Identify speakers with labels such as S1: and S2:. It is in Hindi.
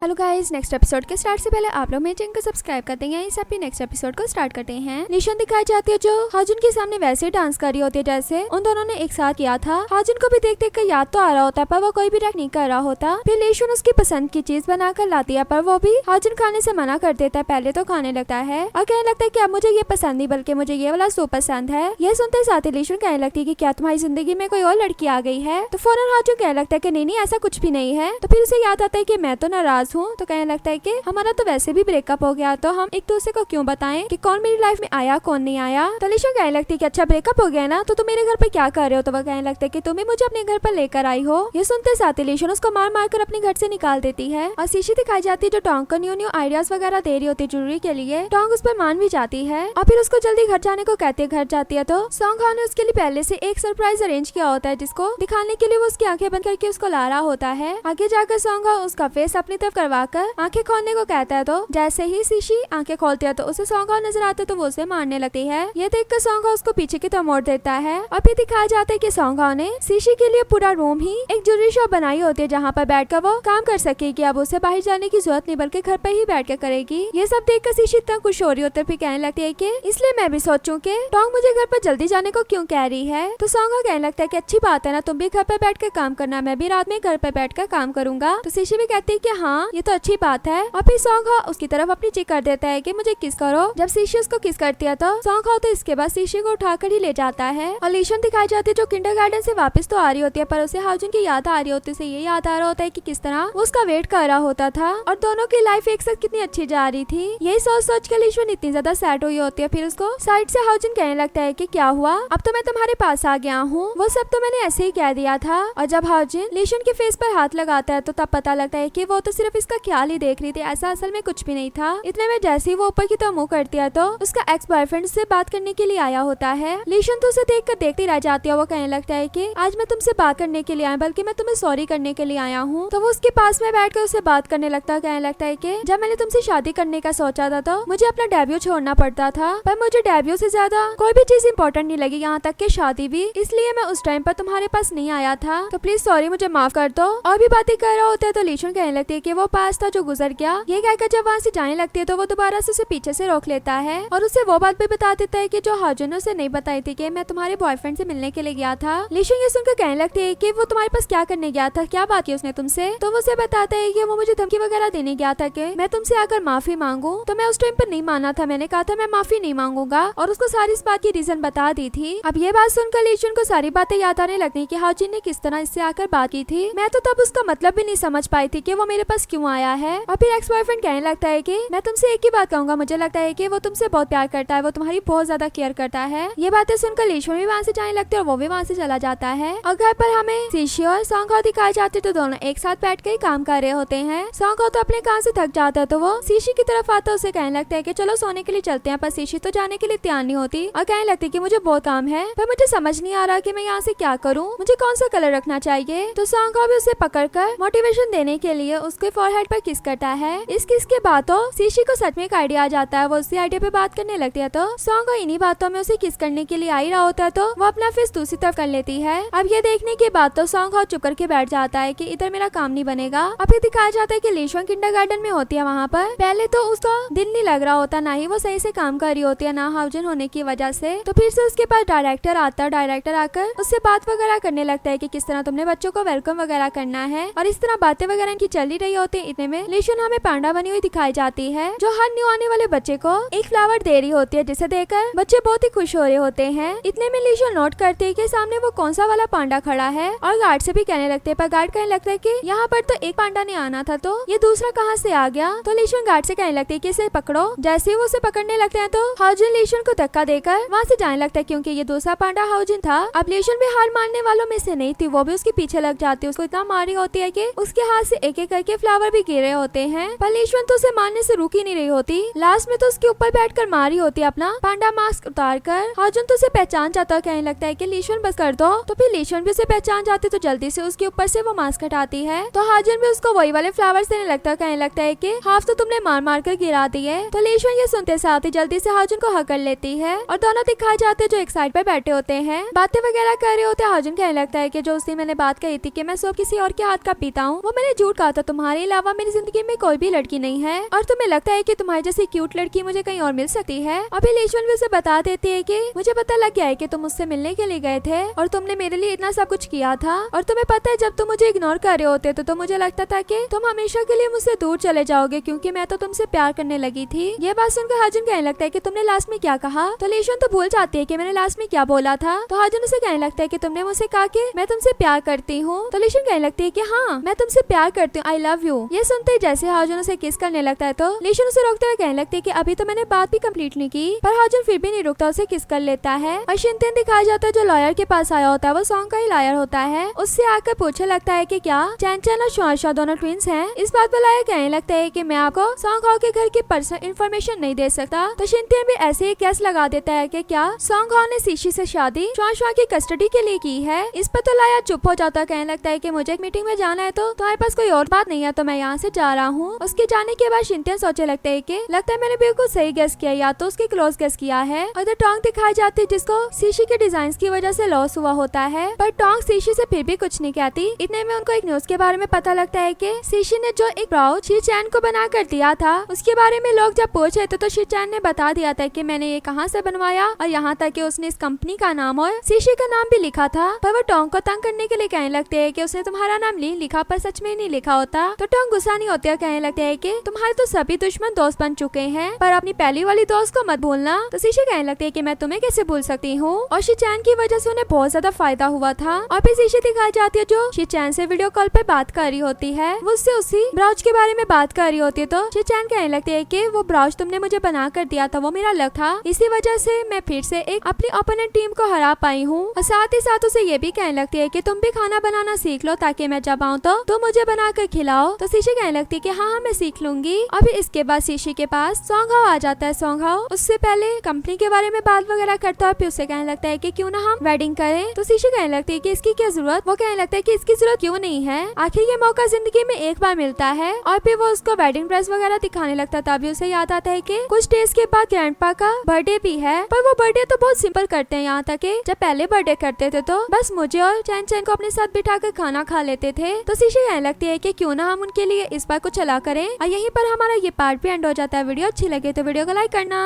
S1: हेलो गाइस, नेक्स्ट एपिसोड के स्टार्ट से पहले आप लोग मेरे चैनल को सब्सक्राइब कर देंगे। इस अपने नेक्स्ट एपिसोड को स्टार्ट करते हैं। निशान दिखाई जाती है जो हाजुन के सामने वैसे डांस कर रही होती है जैसे उन दोनों ने एक साथ किया था। हाजुन को भी देख देख कर याद तो आ रहा होता है पर वो कोई भी रिएक्ट नहीं कर रहा होता। फिर लीशुन उसकी पसंद की चीज बनाकर लाती है पर वो भी हाजुन खाने से मना कर देता है। पहले तो खाने लगता है और कहने लगता है कि अब मुझे ये पसंद नहीं बल्कि मुझे ये वाला सूप पसंद है। ये सुनते साथ ही लीशुन कहने लगती है कि क्या तुम्हारी जिंदगी में कोई और लड़की आ गई है। तो फौरन हाजुन कहने लगता है कि नहीं ऐसा कुछ भी नहीं है। तो फिर उसे याद आता है कि मैं तो नाराज हूँ। तो कहने लगता है कि हमारा तो वैसे भी ब्रेकअप हो गया तो हम एक दूसरे को क्यों बताएं कि कौन मेरी लाइफ में आया कौन नहीं आया। तो लीशुन कहने लगती है कि अच्छा ब्रेकअप हो गया ना तो तुम मेरे घर पर क्या कर रहे हो। तो वह कहने लगता है कि तुम ही मुझे अपने घर पर लेकर आई हो। ये सुनते साथ ही लीशुन उसको मार मार कर अपने घर से निकाल देती है और शीशी दिखाई जाती है जो टोंग को न्यू न्यू आइडियाज वगैरह दे रही होती है जरूरी के लिए। टोंग उस पर मान भी जाती है और फिर उसको जल्दी घर जाने को कहती है। घर जाती है तो सॉन्ग ने उसके लिए पहले से एक सरप्राइज अरेंज किया होता है जिसको दिखाने के लिए वो उसकी आंखें बंद करके उसको ला रहा होता है। आगे जाकर सॉन्ग उसका फेस अपनी तरफ करवाकर आंखें खोलने को कहता है। तो जैसे ही शीशी आंखें खोलती है तो उसे सॉन्ग नजर आता है तो वो उसे मारने लगती है। ये देखकर सॉन्ग उसको पीछे की तरफ मोड़ देता है और फिर दिखाया जाता है कि सॉन्ग ने शीशी के लिए पूरा रूम ही एक जरूरी शॉप बनाई होती है जहाँ पर बैठकर वो काम कर सकेगी। अब उसे बाहर जाने की जरूरत नहीं बल्कि घर पर ही बैठ कर करेगी। ये सब देखकर शीशी इतना खुश हो रही होती है फिर कहने लगती है कि इसलिए मैं भी सोचूं कि टोंग मुझे घर पर जल्दी जाने को क्यों कह रही है। तो सॉन्ग कहने लगता है कि अच्छी बात है ना, तुम भी घर पर बैठ कर काम करना, मैं भी रात में घर पर बैठ कर काम करूंगा। तो शीशी भी कहती है कि हाँ ये तो अच्छी बात है और फिर सॉन्ग उसकी तरफ अपनी चिक कर देता है कि मुझे किस करो। जब शीशी उसको किस करती है तो सॉन्ग तो इसके बाद शीशी को उठाकर ही ले जाता है। और लीशुन दिखाई जाती है जो किंडरगार्टन से वापस तो आ रही होती है पर उसे हाजुन की याद आ रही होती है। उसे ये याद आ रहा होता है कि किस तरह वो उसका वेट कर रहा होता था और दोनों की लाइफ एक साथ कितनी अच्छी जा रही थी। यही सोच सोच कर लीशुन इतनी ज्यादा सैड हुई होती है। फिर उसको साइड से हाजुन कहने लगता है कि क्या हुआ, अब तो मैं तुम्हारे पास आ गया हूँ, वो सब तो मैंने ऐसे ही कह दिया था। और जब हाजुन लीशुन के फेस पर हाथ लगाता है तो तब पता लगता है कि वो तो सिर्फ इसका ख्याल ही देख रही थी, ऐसा असल में कुछ भी नहीं था। इतने में जैसे ही वो ऊपर की तरफ मुंह करती है तो उसका एक्स बॉयफ्रेंड से बात करने के लिए आया होता है। लीशुन तो उसे देखकर देखती रह जाती है। वो कहने लगता है कि आज मैं तुमसे बात करने के लिए आया बल्कि मैं तुम्हें सॉरी करने के लिए आया हूँ। तो वो उसके पास में बैठकर उससे बात करने लगता है। कहने लगता है कि जब मैंने तुमसे शादी करने का सोचा था तो मुझे अपना डेब्यू छोड़ना पड़ता था पर मुझे डेब्यू से ज्यादा कोई भी चीज इंपॉर्टेंट नहीं लगी, यहाँ तक कि शादी भी, इसलिए मैं उस टाइम पर तुम्हारे पास नहीं आया था। तो प्लीज सॉरी, मुझे माफ कर दो। और भी बातें कर रहा होता है तो लीशुन कहने लगती है कि वो पास था जो गुजर गया। ये कहकर जब वहाँ से जाने लगती है तो वो दोबारा से उसे पीछे से रोक लेता है और उसे वो बात भी बता देता है कि जो हाजुन ने उसे नहीं बताई थी कि मैं तुम्हारे बॉयफ्रेंड से मिलने के लिए गया था। लीशुन ये सुनकर कहने लगती है कि वो तुम्हारे पास क्या करने गया था, क्या बात की उसने तुमसे। तो वो उसे बताता है कि वो मुझे धमकी वगैरह देने गया था कि मैं तुमसे आकर माफी मांगू। तो मैं उस टाइम पर नहीं माना था, मैंने कहा था मैं माफी नहीं मांगूंगा और उसको सारी इस बात की रीजन बता दी थी। अब ये बात सुनकर लीशुन को सारी बातें याद आने लगती कि हाजुन ने किस तरह इससे आकर बात की थी। मैं तो तब उसका मतलब भी नहीं समझ पाई थी कि वो मेरे पास क्यों आया है। और फिर एक्स बॉयफ्रेंड कहने लगता है कि मैं तुमसे एक ही बात कहूंगा, मुझे लगता है कि वो तुमसे बहुत प्यार करता है, वो तुम्हारी बहुत ज्यादा केयर करता है। ये बातें सुनकर लीशुन भी वहाँ से जाने लगती है और वो भी वहाँ से चला जाता है। और घर पर हमें शीशी और सॉन्ग दिखाए जाते तो दोनों एक साथ बैठ के काम कर रहे होते हैं। सॉन्ग तो अपने काम से थक जाता है तो वो शीशी की तरफ आता है, उसे कहने लगता है कि चलो सोने के लिए चलते हैं। पर शीशी तो जाने के लिए तैयार नहीं होती और कहने लगती है कि मुझे बहुत काम है पर मुझे समझ नहीं आ रहा कि मैं यहाँ से क्या करूँ, मुझे कौन सा कलर रखना चाहिए। तो सॉन्ग भी उसे पकड़कर मोटिवेशन देने के लिए उसके फोरहेड पर किस करता है। इस किस के बातों शीशी को सच में एक आइडिया आ जाता है। वो उसी आइडिया पे बात करने लगती है तो सॉन्ग इन्हीं बातों में उसे किस करने के लिए आ ही रहा होता है तो वो अपना फेस दूसरी तरफ कर लेती है। अब ये देखने के बाद तो सॉन्ग चुप करके बैठ जाता है कि इधर मेरा काम नहीं बनेगा। अब ये दिखाया जाता है कि लीशुन किंडरगार्टन में होती है। वहाँ पर पहले तो उसका दिल नहीं लग रहा होता, ना ही वो सही से काम कर रही होती है, ना हाजुन होने की वजह से। तो फिर से उसके पास डायरेक्टर आता है। डायरेक्टर आकर उससे बात वगैरह करने लगता है कि किस तरह तुमने बच्चों को वेलकम वगैरह करना है और इस तरह बातें वगैरह इनकी चल ही रही होती है। इतने में लीशुन हमें पांडा बनी हुई दिखाई जाती है जो हर न्यू आने वाले बच्चे को एक फ्लावर दे रही होती है जिसे देखकर बच्चे बहुत ही खुश हो रहे होते हैं। इतने में लीशुन नोट करते हैं कि सामने वो कौन सा वाला पांडा खड़ा है और गार्ड से भी कहने लगते हैं पर गार्ड कहने लगता है कि यहाँ पर तो एक पांडा ने आना था तो ये दूसरा कहाँ से आ गया। तो लीशुन गार्ड से कहने लगती है कि इसे पकड़ो। जैसे ही वो उसे पकड़ने लगते हैं तो हाजुन लीशुन को धक्का देकर वहाँ से जाने लगता है क्योंकि ये दूसरा पांडा हाजुन था। अब लीशुन भी हार मानने वालों में से नहीं थी, वो भी उसके पीछे लग जाती है, उसको इतना मारी होती है कि उसके हाथ से एक एक करके फ्लावर भी गिरे होते हैं। पर लीशुन तो उसे मारने से रुक ही नहीं रही होती। लास्ट में तो उसके ऊपर बैठकर मारी होती है अपना पांडा मास्क उतार कर। हाजुन तो उसे पहचान जाता है, कहने लगता है कि लीशुन बस कर दो। तो फिर लीशुन भी उसे पहचान जाती तो जल्दी से उसके ऊपर से वो मास्क हटाती है। तो हाजुन भी उसको वही वाले फ्लावर्स देने लगता है, कहने लगता है कि हाफ तो तुमने मार मार कर गिरा दी है। तो लीशुन ये सुनते साथ ही जल्दी से हाजुन को हक कर लेती है और दोनों दिखाए जाते हैं जो एक साइड पे बैठे होते हैं, बातें वगैरह कर रहे होते हैं। हाजुन कहने लगता है कि जो उससे मैंने बात कही थी कि मैं सब किसी और के हाथ का पीता हूँ वो मैंने झूठ कहा था, तुम्हारी अलावा मेरी जिंदगी में कोई भी लड़की नहीं है और तुम्हें लगता है कि तुम्हारी जैसी क्यूट लड़की मुझे कहीं और मिल सकती है। अभी लीशवन भी उसे बता देती है कि मुझे पता लग गया है कि तुम मुझसे मिलने के लिए गए थे और तुमने मेरे लिए इतना सब कुछ किया था और तुम्हें पता है जब तुम मुझे इग्नोर कर रहे होते तो मुझे लगता था कि तुम हमेशा के लिए मुझसे दूर चले जाओगे क्योंकि मैं तो तुमसे प्यार करने लगी थी। ये बात सुनकर हाजुन कहने लगता है कि तुमने लास्ट में क्या कहा। तो लीशवन तो भूल जाती है कि मैंने लास्ट में क्या बोला था। तो हाजुन उसे कहने लगता है कि तुमने मुझसे कहा कि मैं तुमसे प्यार करती हूँ। तो लीशवन कहने लगती है कि हाँ मैं तुमसे प्यार करती हूँ, आई लव यू। ये सुनते ही जैसे हाजुन उसे किस करने लगता है तो लीशवन उसे रोकते हुए कहने लगती है कि अभी तो मैंने बात भी कंप्लीट नहीं की। पर हाजुन फिर भी नहीं रुकता, उसे किस कर लेता है और शिनतेन दिखाया जाता है जो लॉयर के पास आया होता है वो सॉन्ग का ही लॉयर होता है। उससे आकर पूछने लगता है कि क्या चैन चैन और शुआशा दोनों ट्विंस हैं। इस बात पर लॉयर कहने लगता है कि मैं आपको सॉन्ग हाउ के घर की पर्सनल इन्फॉर्मेशन नहीं दे सकता। तो शिनतेन भी ऐसे ही केस लगा देता है कि क्या सॉन्ग हाउ ने सीशी से शादी शुआशा की कस्टडी के लिए की है। इस पर तो लॉयर चुप हो जाता है, कहने लगता है कि मुझे एक मीटिंग में जाना है तो तुम्हारे पास कोई और बात नहीं है तो मैं यहाँ से जा रहा हूँ। उसके जाने के बाद शिनतेन सोचने लगता है कि लगता है मैंने बिल्कुल सही गेस किया या तो उसके क्लोज गेस किया है। और टोंग दिखाई जाती है जिसको सीशी के डिजाइन की वजह से लॉस हुआ होता है पर टोंग सीशी से फिर भी कुछ नहीं कहती। इतने में उनको एक न्यूज के बारे में पता लगता है कि सीशी ने जो एक ब्राउच शी चैन को बना कर दिया था उसके बारे में लोग जब पूछ रहे थे तो शी चैन ने बता दिया था कि मैंने ये कहाँ से बनवाया और यहाँ तक कि उसने इस कंपनी का नाम और सीशी का नाम भी लिखा था। पर वो टोंग को तंग करने के लिए कहने लगते हैं कि उसने तुम्हारा नाम लिखा पर सच में नहीं लिखा होता। तो टोंग गुस्सा नहीं होते और कहने लगते हैं कि तुम्हारे तो सभी दुश्मन दोस्त बन चुके हैं पर अपनी पहली वाली दोस्त को मत भूलना। तो सीशी कहने लगते हैं कि मैं तुम्हें कैसे भूल सकती हूँ। और शी चैन की वजह से उन्हें बहुत ज्यादा फायदा हुआ था। और फिर सीशी दिखाई जाती है जो शी चैन से वीडियो कॉल पर बात कर रही होती है, वो उससे उसी ब्राउच के बारे में बात कर रही होती है। तो शी चैन कहने लगती है कि वो ब्राउच तुमने मुझे बना कर दिया था वो मेरा लक था, इसी वजह से मैं फिर से एक अपनी ओपोनेंट टीम को हरा पाई हूँ। और साथ ही साथ उसे ये भी कहने लगती है कि तुम भी खाना बनाना सीख लो ताकि मैं जब आऊँ तो मुझे बना कर खिलाओ। तो सीशी कहने लगती है कि हाँ मैं सीख लूंगी। अभी इसके बाद सीशी के पास सॉन्ग हाउ आ जाता है। सॉन्ग हाउ उससे पहले कंपनी के बारे में बात वगैरह करता है फिर उसे कहने लगता है कि क्यों ना हम वेडिंग करें। तो सीशी कहने लगती है कि इसकी क्या जरूरत। वो कहने लगता है कि इसकी जरूरत क्यों नहीं है, आखिर ये मौका जिंदगी में एक बार मिलता है। और फिर वो उसको वेडिंग ड्रेस वगैरह दिखाने लगता है। तभी उसे याद आता है कि कुछ डेज के बाद ग्रैंडपा का बर्थडे भी है। पर वो बर्थडे तो बहुत सिंपल करते हैं, यहाँ तक कि जब पहले बर्थडे करते थे तो बस मुझे और चैन चैन को अपने साथ बिठा कर खाना खा लेते थे। तो सीशी कहने लगती है कि क्यों ना हम उनके लिए इस बार कुछ चला करें। और यहीं पर हमारा ये पार्ट भी एंड हो जाता है। वीडियो अच्छी लगे तो वीडियो को लाइक करना।